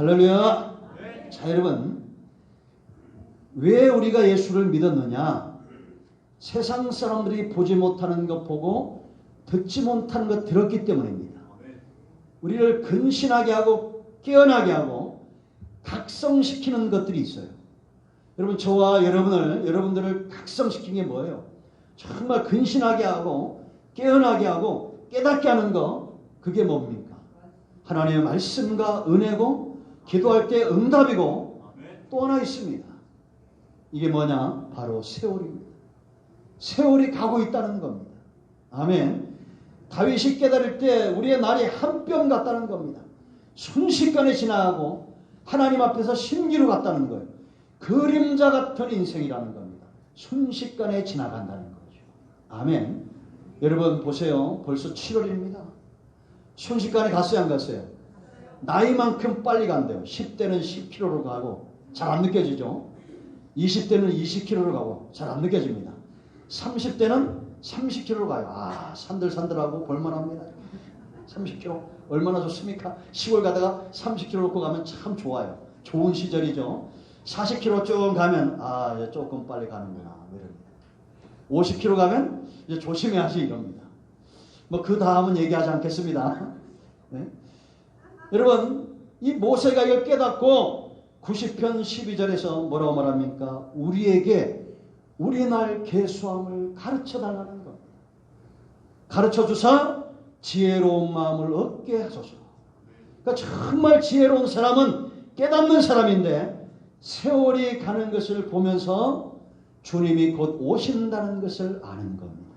할렐루야. 자, 여러분, 왜 우리가 예수를 믿었느냐? 세상 사람들이 보지 못하는 것 보고 듣지 못하는 것 들었기 때문입니다. 우리를 근신하게 하고 깨어나게 하고 각성시키는 것들이 있어요. 여러분, 저와 여러분들을 각성시킨 게 뭐예요? 정말 근신하게 하고 깨어나게 하고 깨닫게 하는 거, 그게 뭡니까? 하나님의 말씀과 은혜고 기도할 때 응답이고 또 하나 있습니다. 이게 뭐냐? 바로 세월입니다. 세월이 가고 있다는 겁니다. 아멘. 다윗이 깨달을 때 우리의 날이 한 뼘 같다는 겁니다. 순식간에 지나가고 하나님 앞에서 신기루 같다는 거예요. 그림자 같은 인생이라는 겁니다. 순식간에 지나간다는 거죠. 아멘. 여러분 보세요. 벌써 7월입니다. 순식간에 갔어요, 안 갔어요? 나이만큼 빨리 간대요. 10대는 10km로 가고 잘 안 느껴지죠? 20대는 20km로 가고 잘 안 느껴집니다. 30대는 30km로 가요. 아, 산들산들하고 볼만합니다. 30km 얼마나 좋습니까? 시골 가다가 30km 놓고 가면 참 좋아요. 좋은 시절이죠. 40km 쭉 가면 아, 이제 조금 빨리 가는구나 이럽니다. 50km 가면 이제 조심해야지 이럽니다. 뭐 그 다음은 얘기하지 않겠습니다. 네? 여러분, 이 모세가 이걸 깨닫고 90편 12절에서 뭐라고 말합니까? 우리에게 우리 날 계수함을 가르쳐달라는 겁니다. 가르쳐주사 지혜로운 마음을 얻게 하소서. 그러니까 정말 지혜로운 사람은 깨닫는 사람인데 세월이 가는 것을 보면서 주님이 곧 오신다는 것을 아는 겁니다.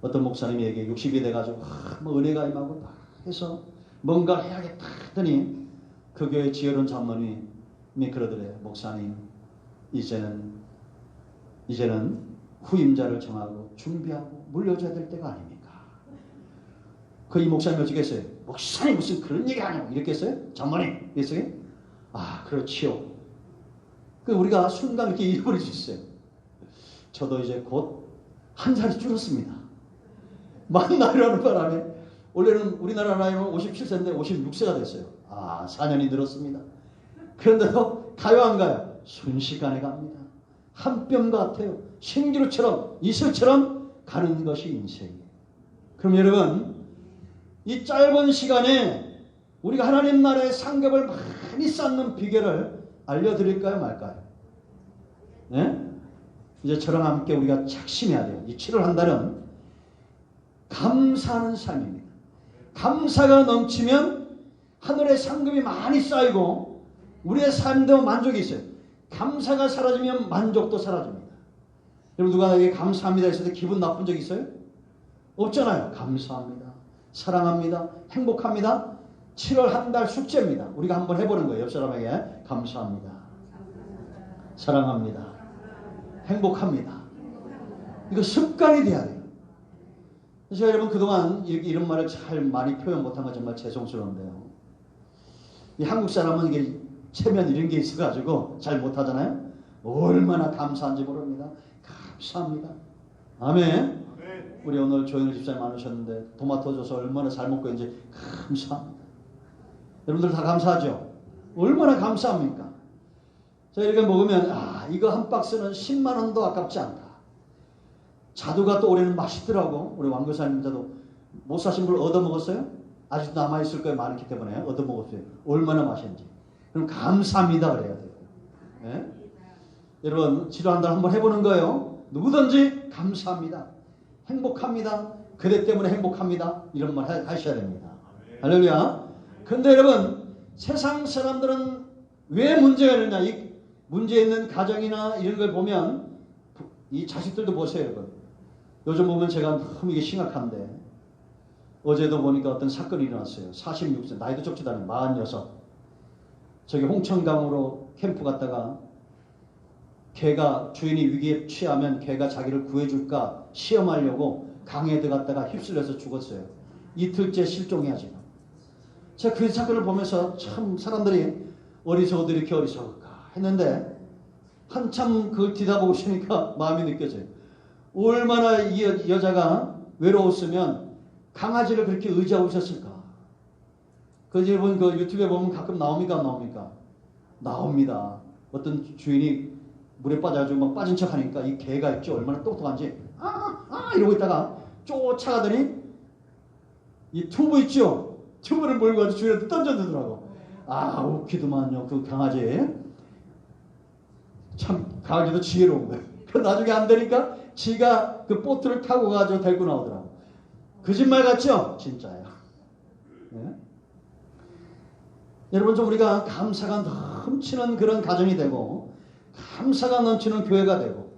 어떤 목사님에게 60이 돼가지고 뭐 은혜가 임하고 막 해서 뭔가 해야겠다 하더니 그 교회 지혜로운 장로님이 그러더래요. 목사님, 이제는 후임자를 정하고 준비하고 물려줘야 될 때가 아닙니까? 그 이 목사님 어떻게 했어요? 목사님 무슨 그런 얘기 하냐고 이렇게 했어요? 장모님 이랬어요? 아, 그렇지요. 그 우리가 순간 이렇게 잃어버릴 수 있어요. 저도 이제 곧 한 살이 줄었습니다. 만 나이라는 바람에 원래는 우리나라 나이는 57세인데 56세가 됐어요. 아, 4년이 늘었습니다. 그런데도 가요 안 가요? 순식간에 갑니다. 한 뼘 같아요. 신기루처럼 이슬처럼 가는 것이 인생이에요. 그럼 여러분, 이 짧은 시간에 우리가 하나님 나라의 상급을 많이 쌓는 비결을 알려드릴까요 말까요? 네? 이제 저랑 함께 우리가 작심해야 돼요. 이 7월 한 달은 감사하는 삶입니다. 감사가 넘치면 하늘의 상급이 많이 쌓이고 우리의 삶도 만족이 있어요. 감사가 사라지면 만족도 사라집니다. 여러분, 누가 나에게 감사합니다 했을 때 기분 나쁜 적 있어요? 없잖아요. 감사합니다. 사랑합니다. 행복합니다. 7월 한 달 숙제입니다. 우리가 한번 해보는 거예요. 옆 사람에게 감사합니다. 사랑합니다. 행복합니다. 이거 습관이 돼야 돼요. 제가 여러분 그동안 이런 말을 잘 많이 표현 못한 건 정말 죄송스러운데요. 이 한국 사람은 이게 체면 이런 게 있어가지고 잘 못하잖아요. 얼마나 감사한지 모릅니다. 감사합니다. 아멘. 우리 오늘 조현우 집사님 많으셨는데 토마토 줘서 얼마나 잘 먹고 있는지 감사합니다. 여러분들 다 감사하죠? 얼마나 감사합니까? 자, 이렇게 먹으면 아, 이거 한 박스는 10만 원도 아깝지 않다. 자두가 또 올해는 맛있더라고. 우리 왕교사님 자도 못 사신 분 얻어먹었어요? 아직도 남아있을 거예요. 많기 때문에 얻어먹었어요. 얼마나 맛있는지. 그럼 감사합니다 그래야 돼요. 네? 여러분, 지도한달 한번 해보는 거예요. 누구든지 감사합니다. 행복합니다. 그대 때문에 행복합니다. 이런 말 하셔야 됩니다. 할렐루야. 근데 여러분, 세상 사람들은 왜 문제가 있느냐? 이 문제 있는 가정이나 이런 걸 보면 이 자식들도 보세요, 여러분. 요즘 보면 제가 너무 이게 심각한데 어제도 보니까 어떤 사건이 일어났어요. 46세, 나이도 적지도 않은 46. 저기 홍천강으로 캠프 갔다가 개가 주인이 위기에 취하면 개가 자기를 구해줄까 시험하려고 강에 들어갔다가 휩쓸려서 죽었어요. 이틀째 실종이야 지금. 제가 그 사건을 보면서 참 사람들이 어리석어도 이렇게 어리석을까 했는데 한참 그걸 뒤다보고 있으니까 마음이 느껴져요. 얼마나 이 여자가 외로웠으면 강아지를 그렇게 의지하고 있었을까. 그 여러분 그 유튜브에 보면 가끔 나옵니까 안 나옵니까? 나옵니다. 어떤 주인이 물에 빠져가지고 막 빠진 척 하니까 이 개가 있죠. 얼마나 똑똑한지 이러고 있다가 쫓아가더니 이 튜브 있죠. 튜브를 몰고 가서 주인한테 던져주더라고. 웃기더만요. 그 강아지. 참 강아지도 지혜로운 거예요. 그 나중에 안 되니까 지가 그 보트를 타고 가서 데리고 나오더라고. 거짓말 같죠? 진짜예요. 네? 여러분 좀 우리가 감사가 넘치는 그런 가정이 되고 감사가 넘치는 교회가 되고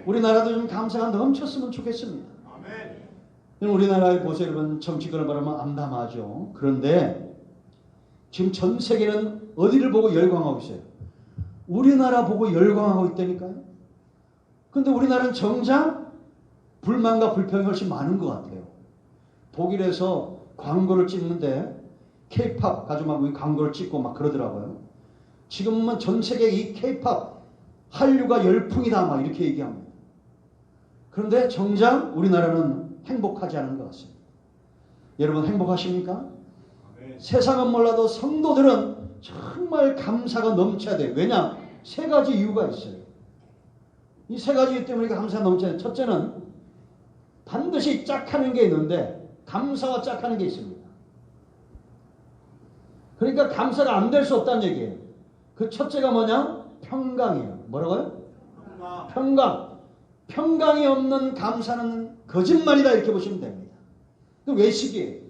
우리나라도 좀 감사가 넘쳤으면 좋겠습니다. 우리나라에 보세요. 여러분 정치권을 바라보면 암담하죠. 그런데 지금 전 세계는 어디를 보고 열광하고 있어요? 우리나라 보고 열광하고 있다니까요. 그런데 우리나라는 정작 불만과 불평이 훨씬 많은 것 같아요. 독일에서 광고를 찍는데 K-팝 가지고 막 광고를 찍고 막 그러더라고요. 지금은 전 세계 이 K-팝 한류가 열풍이다 막 이렇게 얘기합니다. 그런데 정작 우리나라는 행복하지 않은 것 같습니다. 여러분 행복하십니까? 네. 세상은 몰라도 성도들은 정말 감사가 넘쳐야 돼요. 왜냐? 세 가지 이유가 있어요. 이 세 가지 이유 때문에 감사가 넘쳐야 돼요. 첫째는 반드시 짝하는 게 있는데 감사와 짝하는 게 있습니다. 그러니까 감사가 안 될 수 없다는 얘기예요. 그 첫째가 뭐냐? 평강이에요. 뭐라고요? 평강. 평강이 없는 감사는 거짓말이다 이렇게 보시면 됩니다. 그 외식이에요.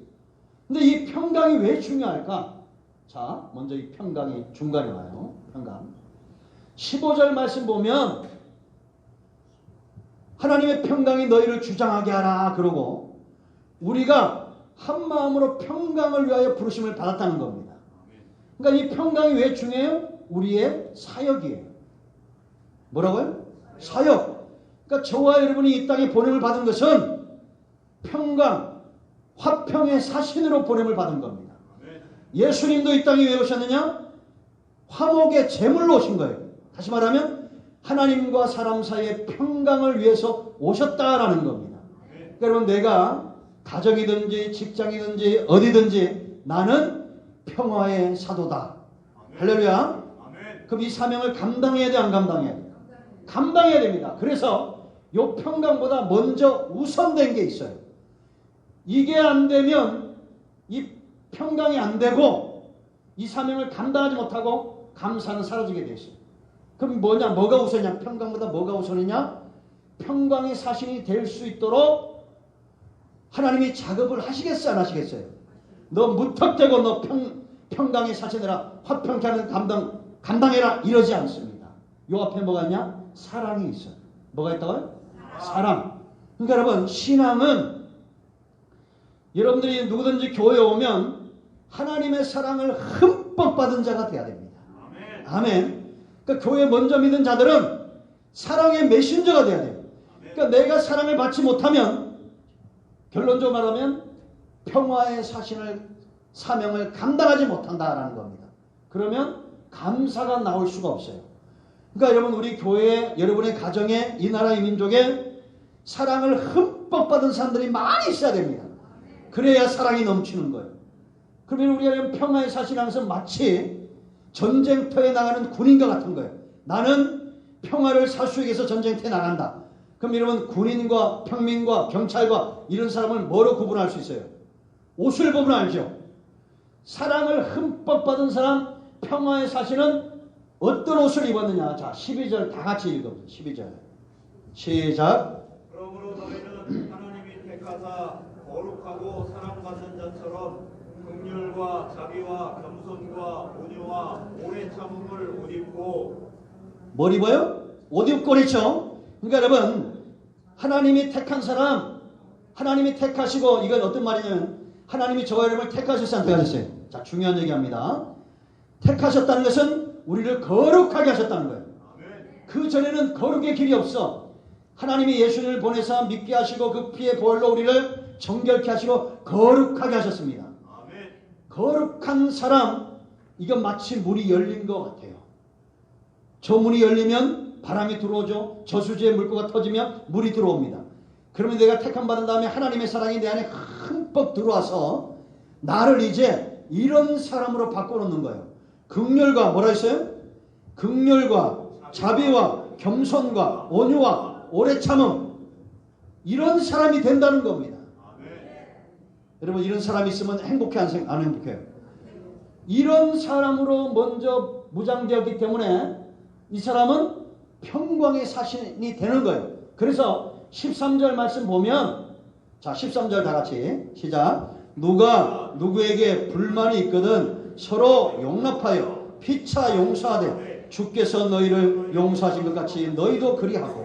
근데 이 평강이 왜 중요할까? 자, 먼저 이 평강이 중간에 와요. 평강. 15절 말씀 보면 하나님의 평강이 너희를 주장하게 하라 그러고 우리가 한 마음으로 평강을 위하여 부르심을 받았다는 겁니다. 그러니까 이 평강이 왜 중요해요? 우리의 사역이에요. 뭐라고요? 사역. 그러니까 저와 여러분이 이 땅에 보냄을 받은 것은 평강, 화평의 사신으로 보냄을 받은 겁니다. 예수님도 이 땅에 왜 오셨느냐? 화목의 제물로 오신 거예요. 다시 말하면 하나님과 사람 사이의 평강을 위해서 오셨다라는 겁니다. 그러니까 여러분 내가 가정이든지 직장이든지 어디든지 나는 평화의 사도다. 할렐루야. 그럼 이 사명을 감당해야 돼, 안 감당해야 돼? 감당해야 됩니다. 그래서 이 평강보다 먼저 우선된 게 있어요. 이게 안 되면 이 평강이 안 되고 이 사명을 감당하지 못하고 감사는 사라지게 돼 있어요. 그럼 뭐냐? 뭐가 우선이냐? 평강보다 뭐가 우선이냐? 평강의 사신이 될 수 있도록 하나님이 작업을 하시겠어요? 안 하시겠어요? 너 무턱대고 너 평강의 사신이라 화평케 하는 감당해라 이러지 않습니다. 요 앞에 뭐가 있냐? 사랑이 있어요. 뭐가 있다고요? 사랑. 그러니까 여러분 신앙은 여러분들이 누구든지 교회에 오면 하나님의 사랑을 흠뻑 받은 자가 돼야 됩니다. 아멘. 그러니까 교회 먼저 믿은 자들은 사랑의 메신저가 돼야 돼요. 그러니까 내가 사랑을 받지 못하면 결론적으로 말하면 평화의 사명을 감당하지 못한다라는 겁니다. 그러면 감사가 나올 수가 없어요. 그러니까 여러분 우리 교회에 여러분의 가정에 이 나라의 민족에 사랑을 흠뻑 받은 사람들이 많이 있어야 됩니다. 그래야 사랑이 넘치는 거예요. 그러면 우리가 평화의 사신하면서 마치 전쟁터에 나가는 군인과 같은 거예요. 나는 평화를 사수하기 위해서 전쟁터에 나간다. 그럼 여러분 군인과 평민과 경찰과 이런 사람을 뭐로 구분할 수 있어요? 옷을 보면 알죠. 사랑을 흠뻑 받은 사람 평화의 사신은 어떤 옷을 입었느냐. 자 12절 다 같이 읽어보세요. 12절 시작. 그러므로 너희는 하나님이 택하사 거룩하고 사랑받는 자처럼 긍휼과 자비와 겸손과 온유와 오래 참음을 옷 입고. 뭘 입어요? 옷 입고 그랬죠. 그러니까 여러분 하나님이 택한 사람 하나님이 택하시고 이건 어떤 말이냐면 하나님이 저와 여러분을 택하셨어요? 안 택하셨어요? 자 중요한 얘기합니다. 택하셨다는 것은 우리를 거룩하게 하셨다는 거예요. 그 전에는 거룩의 길이 없어. 하나님이 예수님을 보내사 믿게 하시고 그 피의 보혈로 우리를 정결케 하시고 거룩하게 하셨습니다. 거룩한 사람 이건 마치 문이 열린 것 같아요. 저 문이 열리면 바람이 들어오죠. 저수지에 물고가 터지면 물이 들어옵니다. 그러면 내가 택함 받은 다음에 하나님의 사랑이 내 안에 흠뻑 들어와서 나를 이제 이런 사람으로 바꿔놓는 거예요. 긍휼과 뭐라 했어요? 긍휼과 자비와 겸손과 온유와 오래 참음, 이런 사람이 된다는 겁니다. 여러분, 이런 사람이 있으면 행복해 안 행복해요? 이런 사람으로 먼저 무장되었기 때문에 이 사람은 평강의 사신이 되는 거예요. 그래서 13절 말씀 보면, 자 13절 다 같이 시작. 누가 누구에게 불만이 있거든 서로 용납하여 피차 용서하되 주께서 너희를 용서하신 것 같이 너희도 그리하고.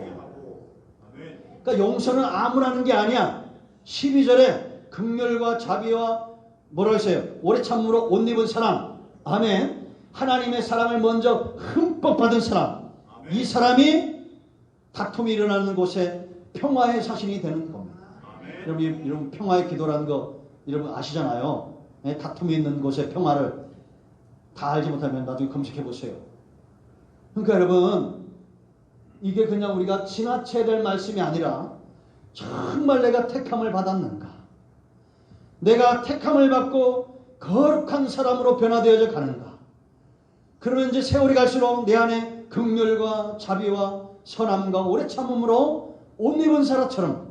그러니까 용서는 아무나 하는 게 아니야. 12절에 긍휼과 자비와 뭐라고 했어요? 오래 참음으로 옷 입은 사람. 아멘. 하나님의 사랑을 먼저 흠뻑 받은 사람. 이 사람이 다툼이 일어나는 곳에 평화의 사신이 되는 겁니다. 여러분 평화의 기도라는 거 여러분 아시잖아요. 다툼이 있는 곳에 평화를 다 알지 못하면 나중에 검색해 보세요. 그러니까 여러분, 이게 그냥 우리가 지나쳐야 될 말씀이 아니라 정말 내가 택함을 받았는가, 내가 택함을 받고 거룩한 사람으로 변화되어져 가는가. 그러면 이제 세월이 갈수록 내 안에 긍휼과 자비와 선함과 오래 참음으로 옷 입은 사람처럼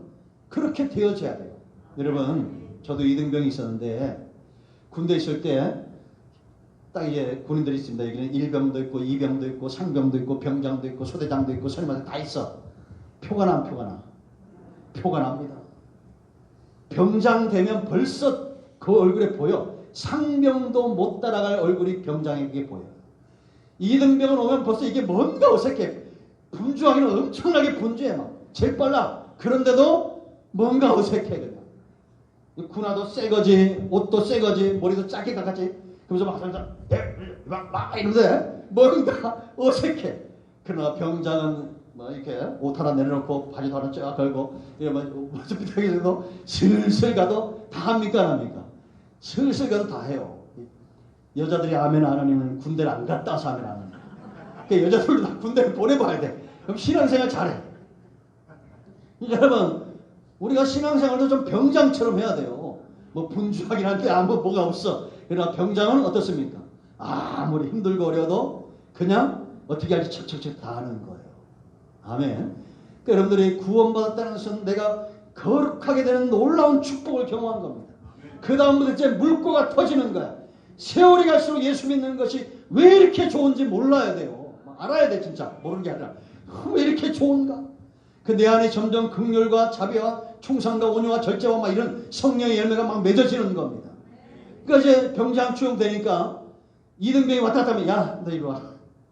그렇게 되어져야 돼요. 여러분, 저도 이등병이 있었는데 군대 있을 때 딱 이제 군인들이 있습니다. 여기는 1병도 있고 2병도 있고 상병도 있고 병장도 있고 소대장도 있고 선임마다 다 있어. 표가 납니다. 병장 되면 벌써 그 얼굴에 보여. 상병도 못 따라갈 얼굴이 병장에게 보여. 2등병은 오면 벌써 이게 뭔가 어색해. 분주하기는 엄청나게 분주해. 막 제일 빨라. 그런데도 뭔가 어색해. 그냥. 군화도 새거지, 옷도 새거지, 머리도 짧게 깎았지. 그러면서 막 이러는데 뭔가 어색해. 그러나 병장은 뭐 이렇게 옷 하나 내려놓고 바지도 하나 쫙 걸고 이러면 비슷하게도 슬슬 가도 다 합니까 안 합니까? 슬슬 가도 다 해요. 여자들이 아멘 안 하면 군대를 안 갔다 와서 아멘 안 합니다. 그러니까 여자들도 다 군대를 보내봐야 돼. 그럼 신앙생활 잘해. 여러분, 우리가 신앙생활도 좀 병장처럼 해야 돼요. 뭐 분주하긴 한데 아무 뭐가 없어. 그러나 병장은 어떻습니까? 아무리 힘들고 어려도 그냥 어떻게 할지 척척척 다 하는 거예요. 아멘. 그러니까 여러분들이 구원받았다는 것은 내가 거룩하게 되는 놀라운 축복을 경험한 겁니다. 그 다음부터 이제 물꼬가 터지는 거야. 세월이 갈수록 예수 믿는 것이 왜 이렇게 좋은지 몰라야 돼요. 알아야 돼. 진짜 모르는 게 아니라 왜 이렇게 좋은가. 그 내 안에 점점 긍휼과 자비와 충성과 온유와 절제와 막 이런 성령의 열매가 막 맺어지는 겁니다. 그러니까 이제 병장 추용되니까 2등병이 왔다 갔다 하면 야, 너 이리 와.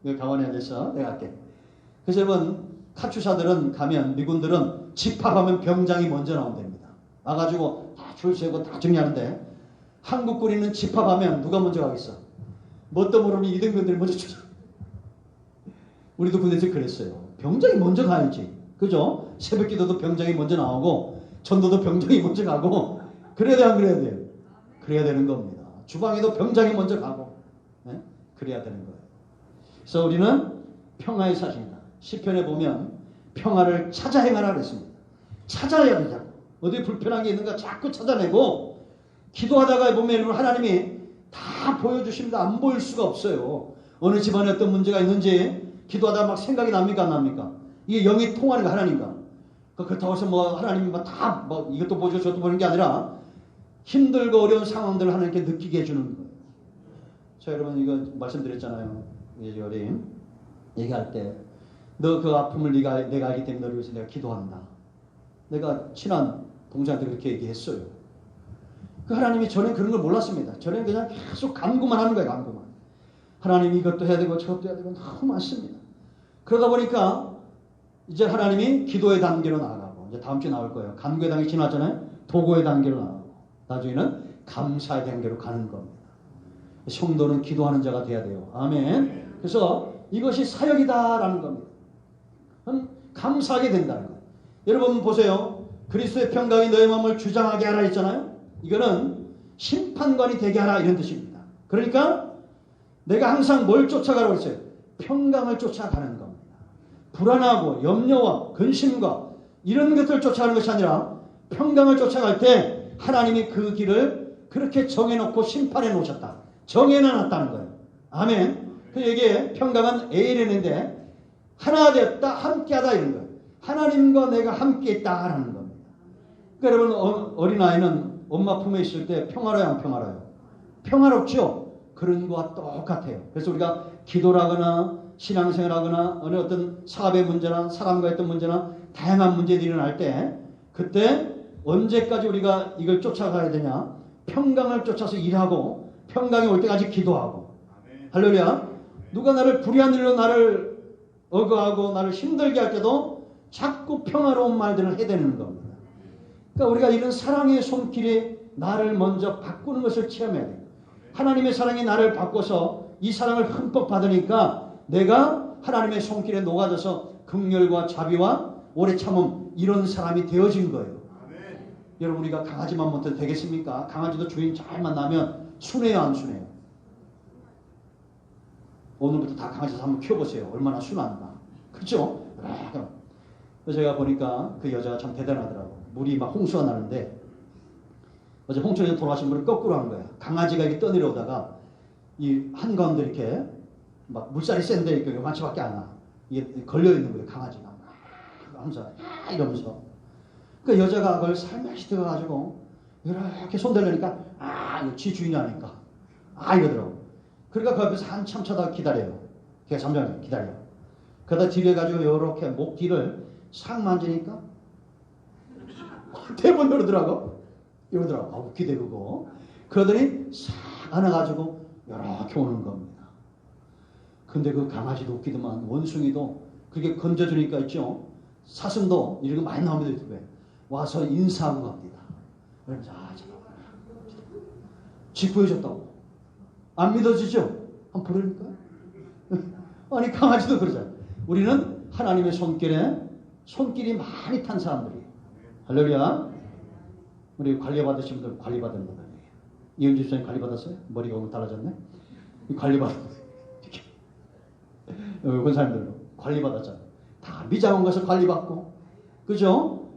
여기 가만히 앉아있어. 내가 할게. 그래서 여러분, 카투사들은 가면, 미군들은 집합하면 병장이 먼저 나온답니다. 와가지고 다 줄 세우고 다 정리하는데, 한국 군인은 집합하면 누가 먼저 가겠어? 뭣도 모르는 2등병들이 먼저 주죠. 우리도 군대에서 그랬어요. 병장이 먼저 가야지. 그죠? 새벽 기도도 병장이 먼저 나오고, 전도도 병장이 먼저 가고, 그래야 돼, 안 그래야 돼요? 그래야 되는 겁니다. 주방에도 병장이 먼저 가고, 네? 그래야 되는 거예요. 그래서 우리는 평화의 사신이다. 시편에 보면 평화를 찾아 행하라 그랬습니다. 찾아야 되자고. 어디 불편한 게 있는가 자꾸 찾아내고, 기도하다가 보면 하나님이 다 보여주십니다. 안 보일 수가 없어요. 어느 집안에 어떤 문제가 있는지 기도하다가 막 생각이 납니까 안 납니까? 이게 영이 통하는 거 하나님과. 그렇다고 해서 뭐 하나님이 다 뭐 이것도 보여주고 저것도 보는 게 아니라 힘들고 어려운 상황들을 하나님께 느끼게 해주는 거예요. 자, 여러분 이거 말씀드렸잖아요. 이 어린 얘기할 때 너 그 아픔을 내가 알기 때문에 너를 위해서 내가 기도한다. 내가 친한 동생한테 그렇게 얘기했어요. 그 하나님이 전에 그런 걸 몰랐습니다. 전에 그냥 계속 간구만 하는 거예요. 간구만. 하나님 이것도 해야 되고 저것도 해야 되고 너무 많습니다. 그러다 보니까 이제 하나님이 기도의 단계로 나아가고, 이제 다음 주에 나올 거예요. 간구의 단계 지났잖아요. 도구의 단계로 나아가고, 나중에는 감사의 단계로 가는 겁니다. 성도는 기도하는 자가 돼야 돼요. 아멘. 그래서 이것이 사역이다라는 겁니다. 감사하게 된다는 거예요. 여러분 보세요. 그리스도의 평강이 너의 마음을 주장하게 하라 했잖아요. 이거는 심판관이 되게 하라 이런 뜻입니다. 그러니까 내가 항상 뭘 쫓아가라고 했어요? 평강을 쫓아가는 겁니다. 불안하고 염려와 근심과 이런 것들을 쫓아가는 것이 아니라 평강을 쫓아갈 때 하나님이 그 길을 그렇게 정해놓고 심판해 놓으셨다. 정해놨다는 거예요. 아멘. 그 얘기에 평강은 에이렌인데 하나 되었다, 함께하다 이런 거예요. 하나님과 내가 함께 있다라는 겁니다. 그러니까 여러분 어린아이는 엄마 품에 있을 때 평화로워요, 안 평화로워요? 평화롭죠? 그런 것과 똑같아요. 그래서 우리가 기도라거나 신앙생활하거나 어느 어떤 사업의 문제나 사람과의 어떤 문제나 다양한 문제들이 일어날 때 그때 언제까지 우리가 이걸 쫓아가야 되냐? 평강을 쫓아서 일하고 평강이 올 때까지 기도하고. 할렐루야. 누가 나를 불의한 일로 나를 억어하고 나를 힘들게 할 때도 자꾸 평화로운 말들을 해대는 겁니다. 그러니까 우리가 이런 사랑의 손길이 나를 먼저 바꾸는 것을 체험해야 돼요. 하나님의 사랑이 나를 바꿔서 이 사랑을 흠뻑 받으니까 내가 하나님의 손길에 녹아져서 긍휼과 자비와 오래 참음 이런 사람이 되어진 거예요. 아멘. 여러분 우리가 강아지만 못해도 되겠습니까? 강아지도 주인 잘 만나면 순해요, 안 순해요? 오늘부터 다 강아지 한번 키워보세요. 얼마나 순한가. 그렇죠? 제가 보니까 그 여자가 참 대단하더라고. 물이 막 홍수가 나는데 어제 홍천에서 돌아가신 분을 거꾸로 한 거야. 강아지가 이렇게 떠내려오다가 이 한가운데 이렇게 막 물살이 센데 이렇게 요만치밖에 안 나. 이게 걸려있는 거예요. 강아지가 막 하면서 이러면서 그 여자가 그걸 살며시 들어가지고 이렇게 손대려니까 이거 지 주인이 아니까 이러더라고. 그러니까 그 앞에서 한참 쳐다 기다려요. 걔가 잠잠해 기다려. 그러다 뒤에 가지고 이렇게 목 뒤를 싹 만지니까 대본 이러더라고. 웃기대 그거. 그러더니 싹 안아가지고 이렇게 오는 겁니다. 근데 그 강아지도 웃기더만 원숭이도 그렇게 건져주니까 있죠. 사슴도 이런 거 많이 나옵니다. 유튜브에. 와서 인사하고 갑니다. 그러면서 직구해줬다고. 안 믿어지죠? 한번 보려니까. 아니 강아지도 그러잖아요. 우리는 하나님의 손길이 많이 탄 사람들이. 할렐루야. 우리 관리받으신 분들 관리받은 분들. 이은주 집사님 관리받았어요? 머리가 오늘 달라졌네. 관리받은 그 사람들 관리받았잖아요. 다 미장원 가서 관리받고 그죠?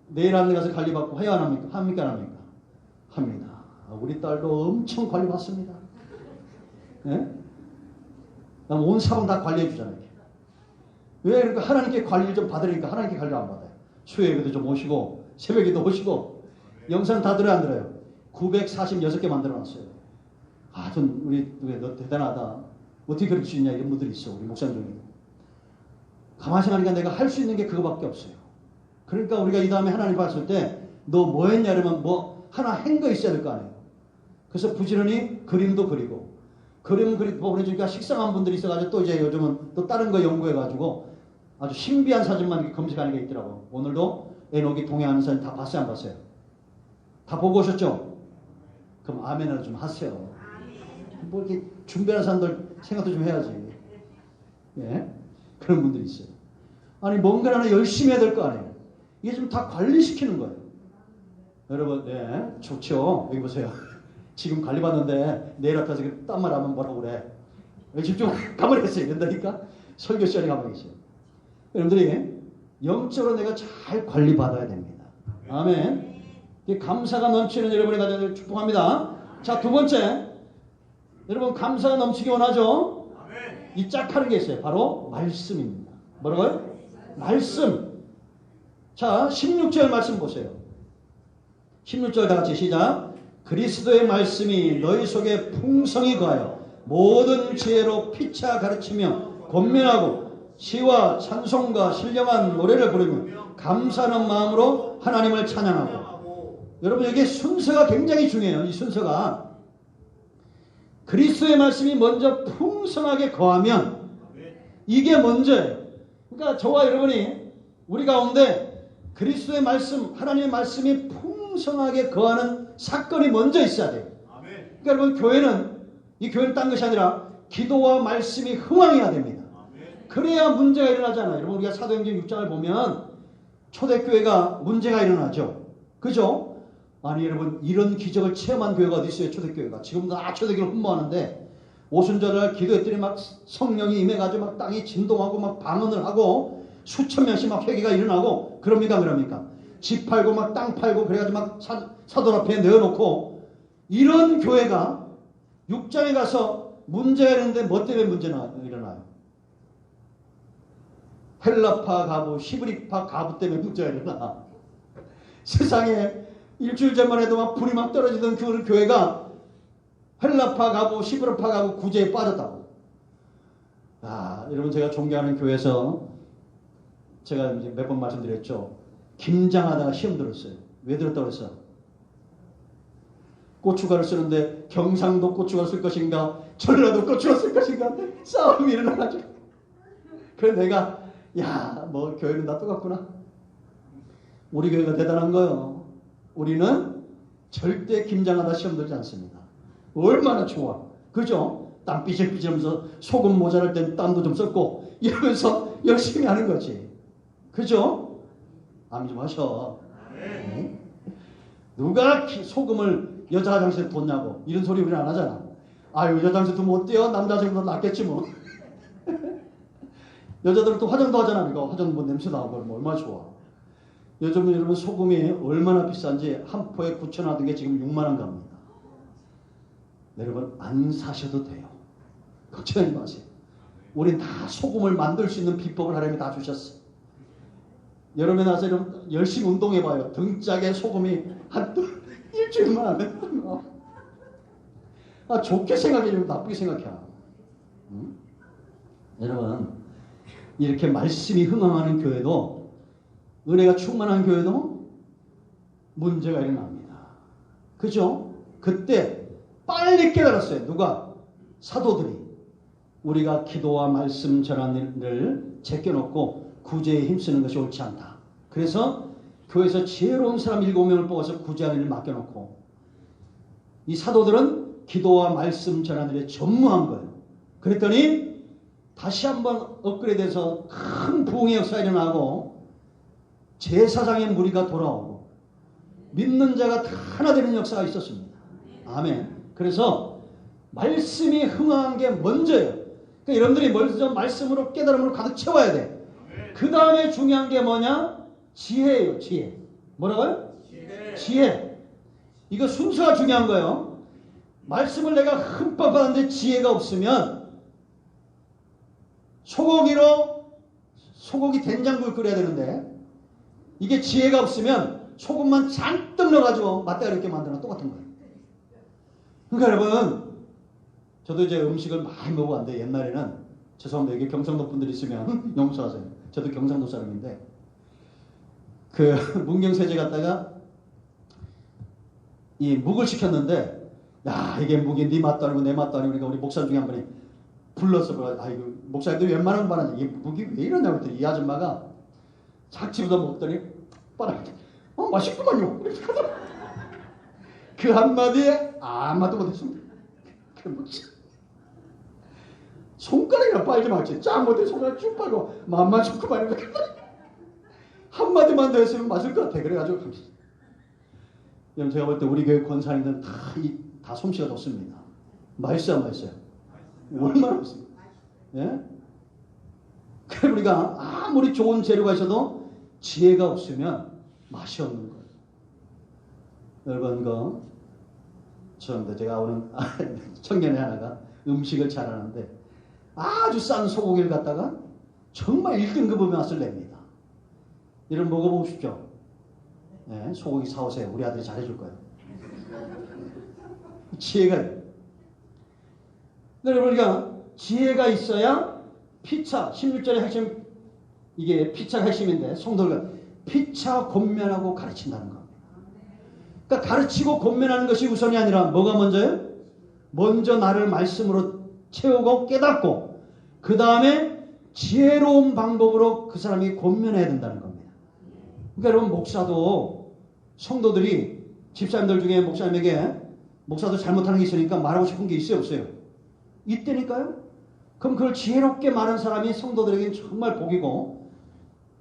내일 하는 데 가서 관리받고 해야 합니까? 합니까? 안 합니까? 합니다. 우리 딸도 엄청 관리받습니다. 예? 온 사람 다 관리해 주잖아요. 왜? 그러니까 하나님께 관리를 좀 받으니까 하나님께 관리를 안 받아요. 수요예배도 좀 오시고 새벽에도 오시고 영상 다 들어요, 안 들어요? 946개 만들어놨어요. 전 우리 너 대단하다. 어떻게 그럴 수 있냐 이런 분들이 있어. 우리 목사님 중에. 가만히 생각하니까 내가 할 수 있는 게 그거밖에 없어요. 그러니까 우리가 이 다음에 하나님 봤을 때 너 뭐 했냐 이러면 뭐 하나 한 거 있어야 될 거 아니에요. 그래서 부지런히 그림도 그리고 그림 보내주니까 식상한 분들이 있어가지고 또 이제 요즘은 또 다른 거 연구해가지고 아주 신비한 사진만 이렇게 검색하는 게 있더라고. 오늘도 에녹이 동행하는 사진 다 봤어요, 안 봤어요? 다 보고 오셨죠? 그럼 아멘을 좀 하세요. 뭐 이렇게 준비하는 사람들 생각도 좀 해야지. 예? 그런 분들이 있어요. 아니 뭔가 하나 열심히 해야 될 거 아니에요. 이게 좀 다 관리시키는 거예요. 여러분, 예, 좋죠. 여기 보세요. 지금 관리받는데 내일 앞에서 딴 말 하면 뭐라고 그래. 집중 가만히 있어요. 이런다니까. 설교 시간에 가만히 있어요. 여러분들이 영적으로 내가 잘 관리받아야 됩니다. 아멘. 감사가 넘치는 여러분의 가정을 축복합니다. 자, 두 번째. 여러분 감사가 넘치기 원하죠? 이 짝하는 게 있어요. 바로 말씀입니다. 뭐라고요? 말씀. 자, 16절 말씀 보세요. 16절 다 같이 시작. 그리스도의 말씀이 너희 속에 풍성히 거하여 모든 지혜로 피차 가르치며 권면하고 시와 찬송과 신령한 노래를 부르며 감사하는 마음으로 하나님을 찬양하고. 여러분 여기 순서가 굉장히 중요해요. 이 순서가 그리스도의 말씀이 먼저 풍성하게 거하면 이게 먼저예요. 그러니까 저와 여러분이 우리 가운데 그리스도의 말씀, 하나님의 말씀이 풍성하게 거하는 사건이 먼저 있어야 돼요. 그러니까 여러분 이 교회는 딴 것이 아니라 기도와 말씀이 흥황해야 됩니다. 그래야 문제가 일어나잖아요. 여러분 우리가 사도행전 6장을 보면 초대교회가 문제가 일어나죠. 그죠? 아니 여러분 이런 기적을 체험한 교회가 어디 있어요? 초대교회가. 지금도 다 초대교회를 흠모하는데 오순절날 기도했더니 막 성령이 임해가지고 막 땅이 진동하고 막 방언을 하고 수천 명씩 막 회개가 일어나고 그럽니까? 집 팔고 막 땅 팔고 그래가지고 막 사돈 앞에 내어놓고 이런 교회가 6장에 가서 문제가 있는데 뭐 때문에 문제가 일어나요? 헬라파 가부, 히브리파 가부 때문에 문제가 일어나. 세상에 일주일 전만 해도 막 불이 막 떨어지던 그 교회가 헬라파 가부, 히브리파 가부 구제에 빠졌다고. 여러분, 제가 존경하는 교회에서 제가 이제 몇 번 말씀드렸죠. 김장하다가 시험 들었어요. 왜 들었다고 했어요? 고춧가루 쓰는데 경상도 고춧가루 쓸 것인가, 전라도 고춧가루 쓸 것인가 싸움이 일어나가지고. 그래서 내가 뭐 교회는 다 똑같구나. 우리 교회가 대단한 거예요. 우리는 절대 김장하다 시험 들지 않습니다. 얼마나 좋아. 그죠? 땀 삐질삐질하면서 소금 모자랄 땐 땀도 좀 썼고 이러면서 열심히 하는 거지. 그죠? 아멘 좀 하셔. 네? 누가 소금을 여자 화장실에 뒀냐고 이런 소리 우리는 안 하잖아. 여자 화장실에 두면 어때요? 남자 화장실보다 낫겠지 뭐. 여자들은 또 화장도 하잖아. 이거 화장 뭐 냄새 나고 뭐 얼마나 좋아. 요즘 여러분 소금이 얼마나 비싼지 한 포에 9,000원 하던 게 지금 6만 원 갑니다. 여러분 안 사셔도 돼요. 걱정하지 마세요. 우린 다 소금을 만들 수 있는 비법을 하나님이 다 주셨어. 여름에 나서 여러분 열심히 운동해봐요. 등짝에 소금이 한 일주일만 안 됐던 거. 좋게 생각해, 나쁘게 생각해. 여러분, 이렇게 말씀이 흥황하는 교회도, 은혜가 충만한 교회도 문제가 일어납니다. 그죠? 그때 빨리 깨달았어요. 누가? 사도들이. 우리가 기도와 말씀 전하는 일을 제껴놓고 구제에 힘쓰는 것이 옳지 않다. 그래서 교회에서 지혜로운 사람 7명을 뽑아서 구제하는 일을 맡겨놓고, 이 사도들은 기도와 말씀 전하는 일에 전무한 거예요. 그랬더니 다시 한번 업그레이드해서 큰 부흥의 역사가 일어나고 제사장의 무리가 돌아오고 믿는 자가 다 하나 되는 역사가 있었습니다. 아멘. 그래서 말씀이 흥황한 게 먼저예요. 그러니까 여러분들이 먼저 말씀으로 깨달음으로 가득 채워야 돼. 그 다음에 중요한 게 뭐냐? 지혜예요. 지혜. 뭐라고요? 지혜. 이거 순서가 중요한 거예요. 말씀을 내가 흠뻑 받았는데 지혜가 없으면 소고기 된장국을 끓여야 되는데 이게 지혜가 없으면 소금만 잔뜩 넣어가지고 맛대가 이렇게 만드는 똑같은 거예요. 그러니까 여러분, 저도 이제 음식을 많이 먹어봤는데 옛날에는, 죄송합니다, 여기 경상도 분들 있으면 용서하세요. 저도 경상도 사람인데 그 문경세제 갔다가 이 묵을 시켰는데, 이게 묵이 네 맛도 아니고 내 맛도 아니고, 그러니까 우리 목사 중에 한 분이 불러서 이거 목사님도 웬만한 거 말하냐, 이 묵이 왜 이러냐고 했더니 이 아줌마가 착지보다 먹더니 빨아먹더니 맛있구만요. 그 한마디에 아무도 못했습니다. 손가락이나 빨지 말지. 짱 못해 손가락 쭉 빨고 맘만 좋고 말이야. 한마디만 더 했으면 맞을 것 같아. 그래가지고 여러분, 제가 볼 때 우리 교회 권사님들은 다 솜씨가 좋습니다. 맛있어요, 맛있어요? 얼마나 맛있습니까? 예? 그래, 우리가 아무리 좋은 재료가 있어도 지혜가 없으면 맛이 없는 거예요. 여러분, 제가 오는 청년의 하나가 음식을 잘하는데 아주 싼 소고기를 갖다가 정말 1등급의 맛을 냅니다. 이런 먹어보고 싶죠? 네, 소고기 사오세요. 우리 아들이 잘해줄 거예요. 지혜가. 여러분, 우리가 지혜가 있어야 피차, 16절의 핵심, 이게 피차가 핵심인데 성도가 피차 권면하고 가르친다는 겁니다. 그러니까 가르치고 권면하는 것이 우선이 아니라 뭐가 먼저요? 먼저 나를 말씀으로 채우고 깨닫고 그 다음에 지혜로운 방법으로 그 사람이 권면해야 된다는 겁니다. 그러니까 여러분, 목사도 성도들이 집사님들 중에 목사도 잘못하는 게 있으니까 말하고 싶은 게 있어요, 없어요? 있다니까요? 그럼 그걸 지혜롭게 말하는 사람이 성도들에게는 정말 복이고,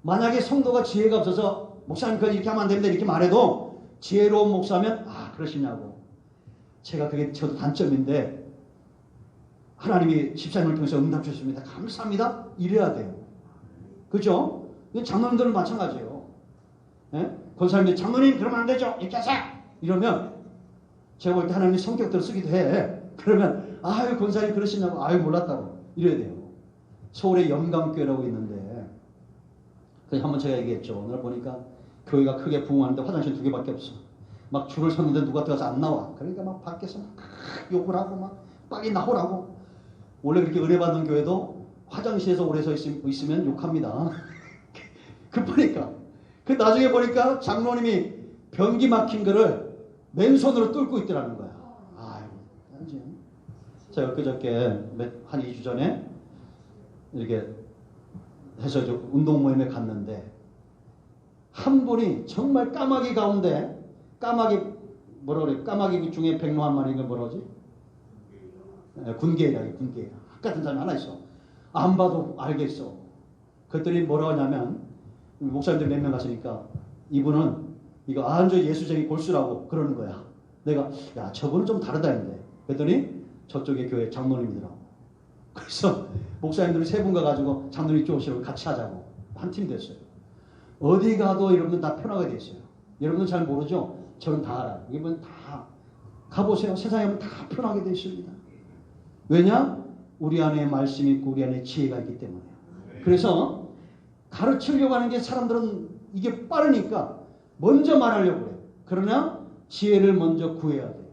만약에 성도가 지혜가 없어서 목사님 그건 이렇게 하면 안 됩니다 이렇게 말해도 지혜로운 목사면 그러시냐고, 제가 그게 저도 단점인데 하나님이 집사님을 통해서 응답 주셨습니다, 감사합니다, 이래야 돼요. 그죠? 장로님들은 마찬가지예요. 예? 권사님들이 장로님 그러면 안 되죠, 이렇게 하세요 이러면 제가 볼 때 하나님 성격대로 쓰기도 해. 그러면 아유 권사님 그러시냐고 아유 몰랐다고 이래야 돼요. 서울에 영광교회라고 있는데 한번 제가 얘기했죠. 오늘 보니까 교회가 크게 부흥하는데 화장실 2개밖에 없어. 막 줄을 섰는데 누가 들어가서 안 나와. 그러니까 막 밖에서 막 욕을 하고 막 빨리 나오라고. 원래 그렇게 은혜받는 교회도 화장실에서 오래 서 있으면 욕합니다. 급하니까. 그 나중에 보니까 장로님이 변기 막힌 거를 맨손으로 뚫고 있더라는 거야. 아이고, 알지? 제가 그저께 한 2주 전에 이렇게 해서 운동 모임에 갔는데 한 분이 정말 까마귀 가운데 까마귀 뭐라 그래? 까마귀 중에 백로 한 마리가 뭐라 그러지? 군개라. 같은 사람이 하나 있어. 안 봐도 알겠어. 그랬더니 뭐라고 하냐면 목사님들 몇 명 가시니까 이분은 이거 완전 예수적인 골수라고 그러는 거야. 내가 야 저분은 좀 다르다 했는데 그랬더니 저쪽에 교회 장로님이더라고. 그래서 목사님들이 3분 가가지고 장로님 쪼시라고 같이 하자고 한 팀 됐어요. 어디 가도 여러분들 다 편하게 돼 있어요. 여러분들 잘 모르죠? 저는 다 알아요. 이분 다 가보세요. 세상에 보면 다 편하게 돼 있습니다. 왜냐? 우리 안에 말씀이 있고 우리 안에 지혜가 있기 때문에요. 그래서 가르치려고 하는 게 사람들은 이게 빠르니까 먼저 말하려고 그래요. 그러나 지혜를 먼저 구해야 돼요.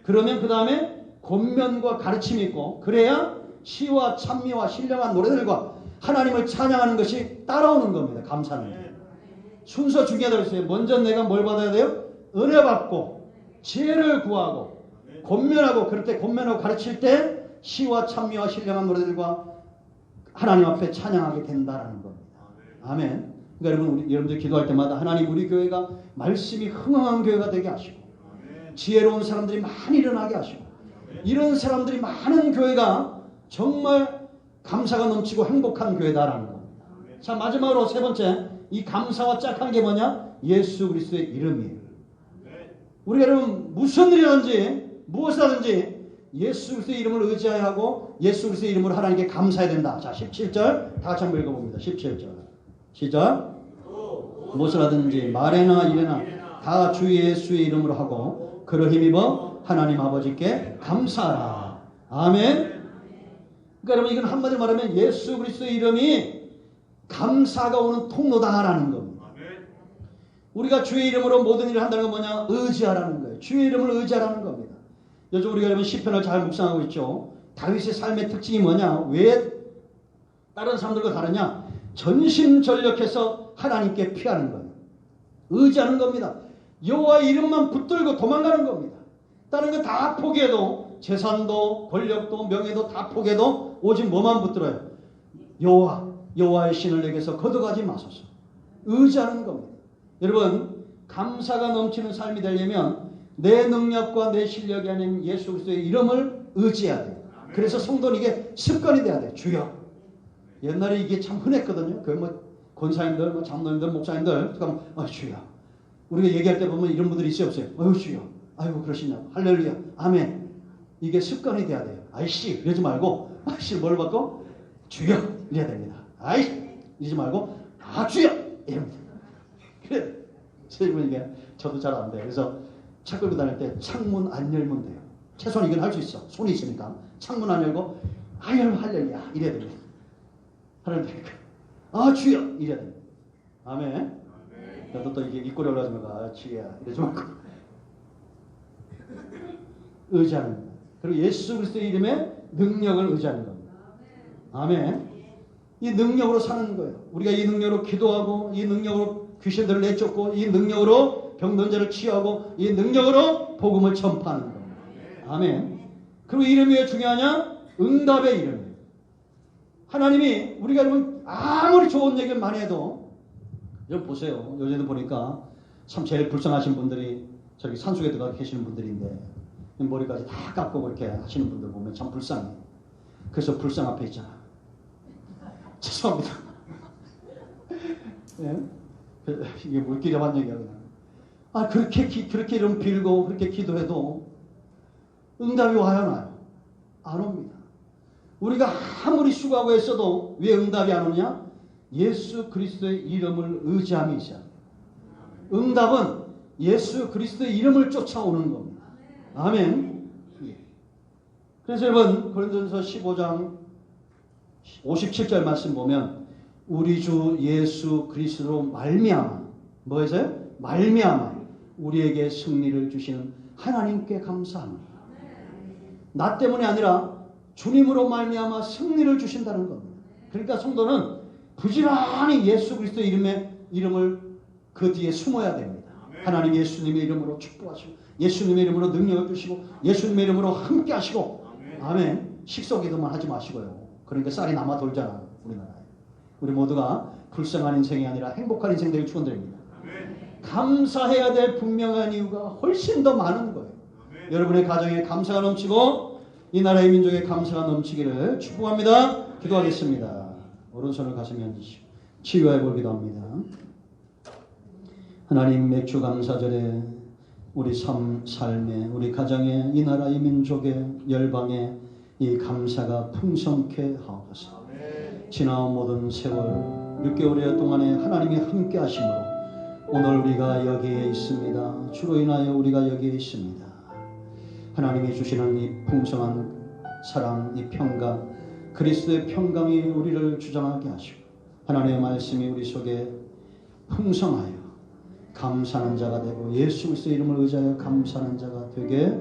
그러면 그 다음에 권면과 가르침이 있고 그래야 시와 찬미와 신령한 노래들과 하나님을 찬양하는 것이 따라오는 겁니다. 감사는. 순서 중요하다고 했어요. 먼저 내가 뭘 받아야 돼요? 은혜 받고 지혜를 구하고 권면하고 그럴 때 권면하고 가르칠 때 시와 찬미와 신령한 노래들과 하나님 앞에 찬양하게 된다라는 겁니다. 아멘. 그러니까 여러분들 기도할 때마다 하나님 우리 교회가 말씀이 흥황한 교회가 되게 하시고 지혜로운 사람들이 많이 일어나게 하시고 이런 사람들이 많은 교회가 정말 감사가 넘치고 행복한 교회다라는 겁니다. 자 마지막으로 3번째 이 감사와 짝한 게 뭐냐? 예수 그리스도의 이름이에요. 우리가 여러분 무슨 일이든지 무엇이든지 예수 그리스도의 이름을 의지해야 하고 예수 그리스도의 이름으로 하나님께 감사해야 된다. 자 17절 다 같이 한번 읽어봅니다. 17절 시작. 무엇을 하든지 말에나 이래나 다 주 예수의 이름으로 하고 그를 힘입어 하나님 아버지께 감사하라. 아멘. 그러니까 여러분 이건 한마디로 말하면 예수 그리스도의 이름이 감사가 오는 통로다라는 겁니다. 우리가 주의 이름으로 모든 일을 한다는 건 뭐냐? 의지하라는 거예요. 주의 이름을 의지하라는 겁니다. 요즘 우리가 여러분 시편을 잘 묵상하고 있죠. 다윗의 삶의 특징이 뭐냐? 왜 다른 사람들과 다르냐? 전심전력해서 하나님께 피하는 거예요. 의지하는 겁니다. 여호와의 이름만 붙들고 도망가는 겁니다. 다른 거 다 포기해도 재산도 권력도 명예도 다 포기해도 오직 뭐만 붙들어요? 여호와의 신을 내게서 거둬가지 마소서. 의지하는 겁니다. 여러분 감사가 넘치는 삶이 되려면 내 능력과 내 실력이 아닌 예수 그리스도의 이름을 의지해야 돼요. 그래서 성도는 이게 습관이 돼야 돼요. 주여. 옛날에 이게 참 흔했거든요. 그 권사님들, 장로님들, 목사님들 주여. 우리가 얘기할 때 보면 이런 분들이 있어요, 없어요? 주여. 아이고 그러시냐고. 할렐루야. 아멘. 이게 습관이 돼야 돼요. 아이씨 이러지 말고 아이씨 뭘 받고 주여 이래야 됩니다. 아이씨 이러지 말고 주여 이럽니다. 그래. 세분 이게 저도 잘 안 돼요. 그래서 차 끌고 다닐 때 창문 안 열면 돼요. 최소한 이건 할 수 있어. 손이 있으니까 창문 안 열고 할렐루야 이래야 됩니다. 하나님 되니까 주여 이래야 됩니다. 아멘. 나도 또 이게 입꼬리 올라가지면 주여 이러지 말고 의지하는 겁니다. 그리고 예수 그리스도의 이름에 능력을 의지하는 겁니다. 아멘. 이 능력으로 사는 거예요. 우리가 이 능력으로 기도하고 이 능력으로 귀신들을 내쫓고 이 능력으로 병든 자를 치유하고 이 능력으로 복음을 전파하는 겁니다. 아멘. 그리고 이름이 왜 중요하냐? 응답의 이름이에요. 하나님이 우리가 여러분 아무리 좋은 얘기를 많이 해도 여러분 보세요. 요즘에도 보니까 참 제일 불쌍하신 분들이 저기 산속에 들어가 계시는 분들인데 머리까지 다 깎고 그렇게 하시는 분들 보면 참 불쌍해요. 그래서 불쌍 앞에 있잖아. 죄송합니다. 예? 이게 물기름한 얘기야 그냥. 그렇게 이름 빌고 그렇게 기도해도 응답이 와요 나요? 안 옵니다. 우리가 아무리 수고하고 했어도 왜 응답이 안 오냐? 예수 그리스도의 이름을 의지함이 있어요. 응답은 예수 그리스도의 이름을 쫓아오는 겁니다. 아멘. 예. 그래서 여러분 고린도전서 15장 57절 말씀 보면 우리 주 예수 그리스도로 말미암아 뭐해서요? 말미암아 우리에게 승리를 주시는 하나님께 감사합니다. 나 때문이 아니라 주님으로 말미암아 승리를 주신다는 겁니다. 그러니까 성도는 부지런히 예수 그리스도 이름을 그 뒤에 숨어야 됩니다. 하나님 예수님의 이름으로 축복하시고 예수님의 이름으로 능력을 주시고 예수님의 이름으로 함께 하시고 아멘. 식속기도만 하지 마시고요. 그러니까 쌀이 남아 돌잖아요. 우리나라에. 우리 모두가 불쌍한 인생이 아니라 행복한 인생 되길 축원드립니다. 감사해야 될 분명한 이유가 훨씬 더 많은 거예요. 여러분의 가정에 감사가 넘치고 이 나라의 민족에 감사가 넘치기를 축복합니다. 기도하겠습니다. 오른손을 가슴에 얹으시고 치유해 볼 기도합니다. 하나님 맥주 감사절에 우리 삶에 우리 가정에 이 나라 이 민족의 열방에 이 감사가 풍성케 하옵소서. 지나온 모든 세월 6개월여 동안에 하나님이 함께 하심으로 오늘 우리가 여기에 있습니다. 주로 인하여 우리가 여기에 있습니다. 하나님이 주시는 이 풍성한 사랑, 이 평강, 그리스도의 평강이 우리를 주장하게 하시고 하나님의 말씀이 우리 속에 풍성하여 감사하는 자가 되고 예수 그리스도의 이름을 의지하여 감사하는 자가 되게